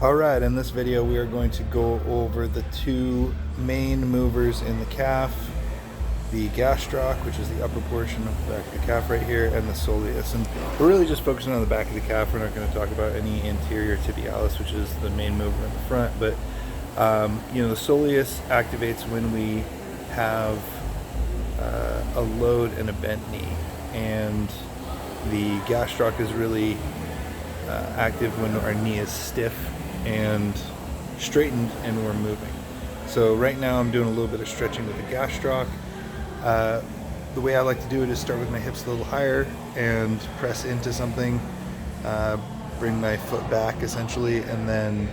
Alright, in this video we are going to go over the two main movers in the calf, the gastroc, which is the upper portion of the back of the calf right here, and the soleus. And we're really just focusing on the back of the calf. We're not going to talk about any anterior tibialis, which is the main mover in the front. But the soleus activates when we have a load and a bent knee, and the gastroc is really active when our knee is stiff and straightened and we're moving. So right now I'm doing a little bit of stretching with the gastroc. The way I like to do it is start with my hips a little higher and press into something, bring my foot back essentially, and then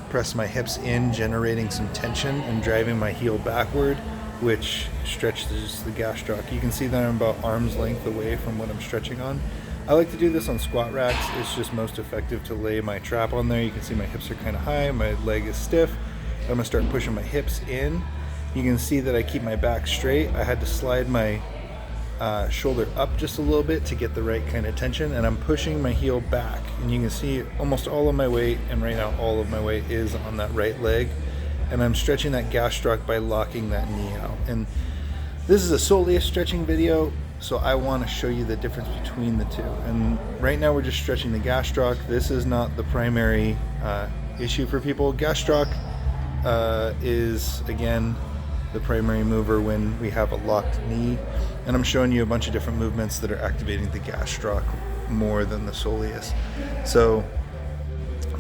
press my hips in, generating some tension and driving my heel backward, which stretches the gastroc. You can see that I'm about arm's length away from what I'm stretching on. I like to do this on squat racks. It's just most effective to lay my trap on there. You can see my hips are kind of high, my leg is stiff. I'm gonna start pushing my hips in. You can see that I keep my back straight. I had to slide my shoulder up just a little bit to get the right kind of tension, and I'm pushing my heel back. And you can see almost all of my weight, and right now all of my weight is on that right leg. And I'm stretching that gastroc by locking that knee out. And this is a soleus stretching video, so I want to show you the difference between the two. And right now we're just stretching the gastroc. This is not the primary issue for people. Gastroc is, again, the primary mover when we have a locked knee. And I'm showing you a bunch of different movements that are activating the gastroc more than the soleus. So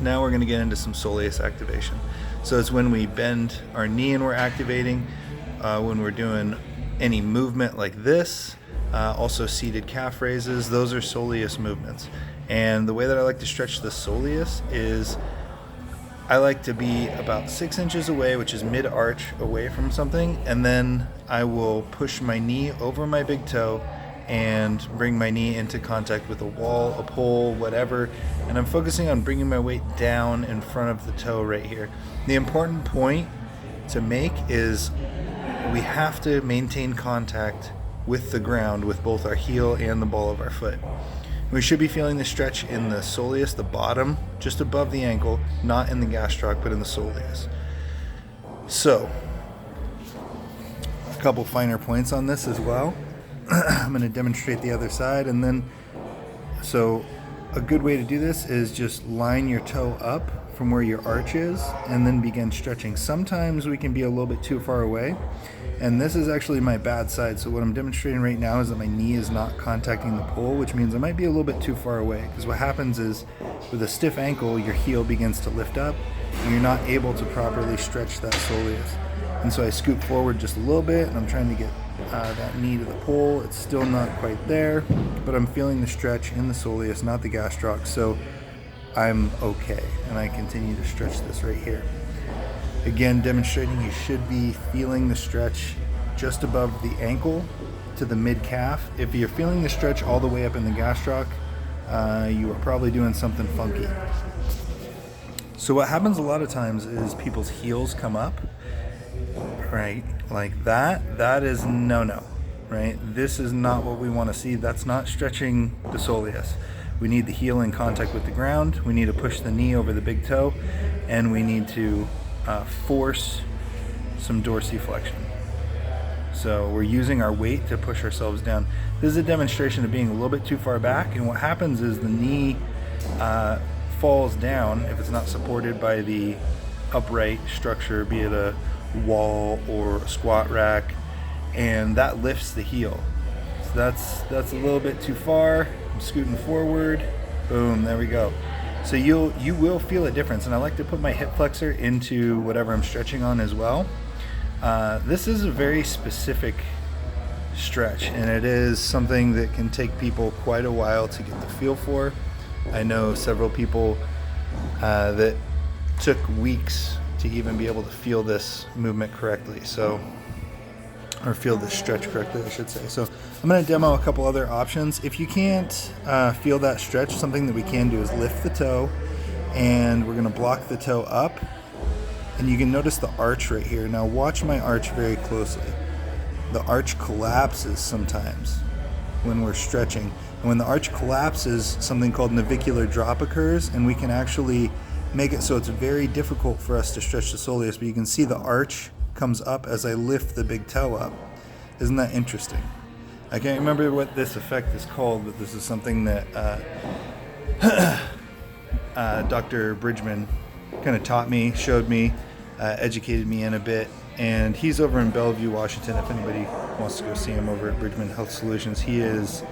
now we're going to get into some soleus activation. So it's when we bend our knee and we're activating, when we're doing any movement like this, also seated calf raises. Those are soleus movements. And the way that I like to stretch the soleus is I like to be about 6 inches away, which is mid-arch away from something, and then I will push my knee over my big toe and bring my knee into contact with a wall, a pole, whatever, and I'm focusing on bringing my weight down in front of the toe right here. The important point to make is we have to maintain contact with the ground with both our heel and the ball of our foot. We should be feeling the stretch in the soleus, the bottom, just above the ankle, not in the gastroc, but in the soleus. So, a couple finer points on this as well. I'm going to demonstrate the other side, and then, so a good way to do this is just line your toe up from where your arch is and then begin stretching. Sometimes we can be a little bit too far away, and this is actually my bad side. So what I'm demonstrating right now is that my knee is not contacting the pole, which means I might be a little bit too far away, because what happens is with a stiff ankle your heel begins to lift up and you're not able to properly stretch that soleus. And so I scoot forward just a little bit and I'm trying to get that knee to the pole. It's still not quite there, but I'm feeling the stretch in the soleus, not the gastroc, so I'm okay, and I continue to stretch this right here. Again, demonstrating you should be feeling the stretch just above the ankle to the mid-calf. If you're feeling the stretch all the way up in the gastroc, you are probably doing something funky. So what happens a lot of times is people's heels come up, right, like that. That is no-no, right? This is not what we want to see. That's not stretching the soleus. We need the heel in contact with the ground. We need to push the knee over the big toe, and we need to force some dorsiflexion. So we're using our weight to push ourselves down. This is a demonstration of being a little bit too far back, and what happens is the knee falls down if it's not supported by the upright structure, be it a wall or a squat rack, and that lifts the heel. So that's a little bit too far. I'm scooting forward. Boom, there we go. So you will feel a difference, and I like to put my hip flexor into whatever I'm stretching on as well. This is a very specific stretch, and it is something that can take people quite a while to get the feel for. I know several people that took weeks to even be able to feel this movement correctly, or feel the stretch correctly, I should say. So I'm going to demo a couple other options. If you can't feel that stretch, something that we can do is lift the toe, and we're going to block the toe up, and you can notice the arch right here. Now watch my arch very closely. The arch collapses sometimes when we're stretching, and when the arch collapses, something called navicular drop occurs, and we can actually make it so it's very difficult for us to stretch the soleus, but you can see the arch comes up as I lift the big toe up. Isn't that interesting? I can't remember what this effect is called, but this is something that Dr. Bridgman kind of taught me, showed me, educated me in a bit. And he's over in Bellevue, Washington. If anybody wants to go see him over at Bridgman Health Solutions, he is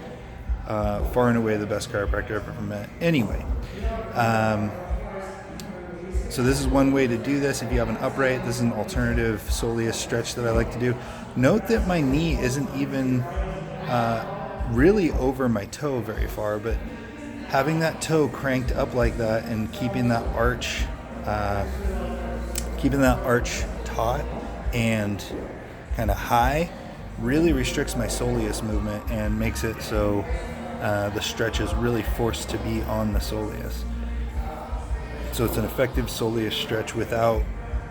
far and away the best chiropractor I've ever met. Anyway, so this is one way to do this. If you have an upright, this is an alternative soleus stretch that I like to do. Note that my knee isn't even really over my toe very far, but having that toe cranked up like that and keeping that arch taut and kind of high really restricts my soleus movement and makes it so the stretch is really forced to be on the soleus. So it's an effective soleus stretch without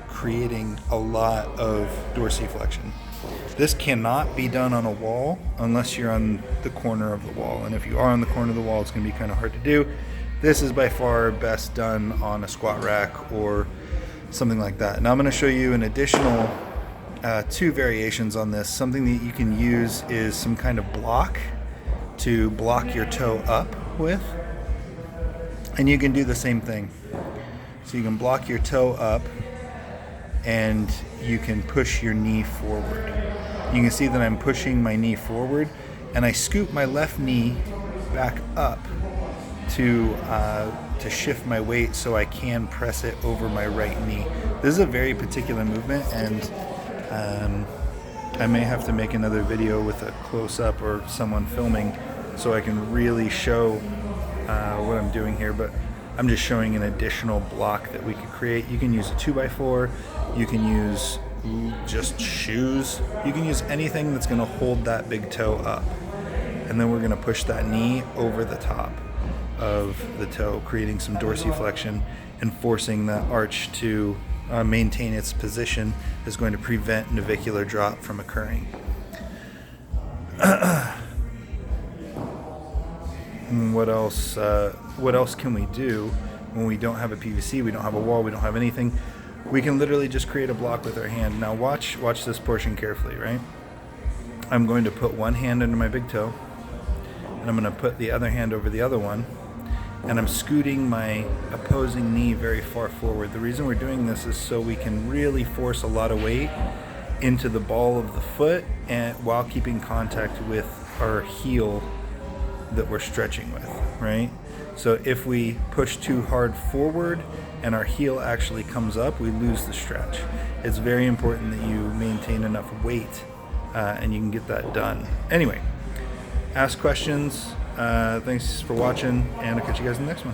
creating a lot of dorsiflexion. This cannot be done on a wall unless you're on the corner of the wall. And if you are on the corner of the wall, it's going to be kind of hard to do. This is by far best done on a squat rack or something like that. Now I'm going to show you an additional two variations on this. Something that you can use is some kind of block to block your toe up with. And you can do the same thing. So you can block your toe up and you can push your knee forward. You can see that I'm pushing my knee forward and I scoop my left knee back up to shift my weight so I can press it over my right knee. This is a very particular movement, and I may have to make another video with a close-up or someone filming so I can really show what I'm doing here, but I'm just showing an additional block that we could create. You can use a 2x4, you can use just shoes, you can use anything that's going to hold that big toe up, and then we're going to push that knee over the top of the toe, creating some dorsiflexion and forcing the arch to maintain its position is going to prevent navicular drop from occurring. What else can we do when we don't have a PVC, we don't have a wall, we don't have anything? We can literally just create a block with our hand. Now watch this portion carefully, right? I'm going to put one hand under my big toe, and I'm going to put the other hand over the other one, and I'm scooting my opposing knee very far forward. The reason we're doing this is so we can really force a lot of weight into the ball of the foot and while keeping contact with our heel that we're stretching with, right? So if we push too hard forward and our heel actually comes up, we lose the stretch. It's very important that you maintain enough weight and you can get that done. Anyway, ask questions. Thanks for watching, and I'll catch you guys in the next one.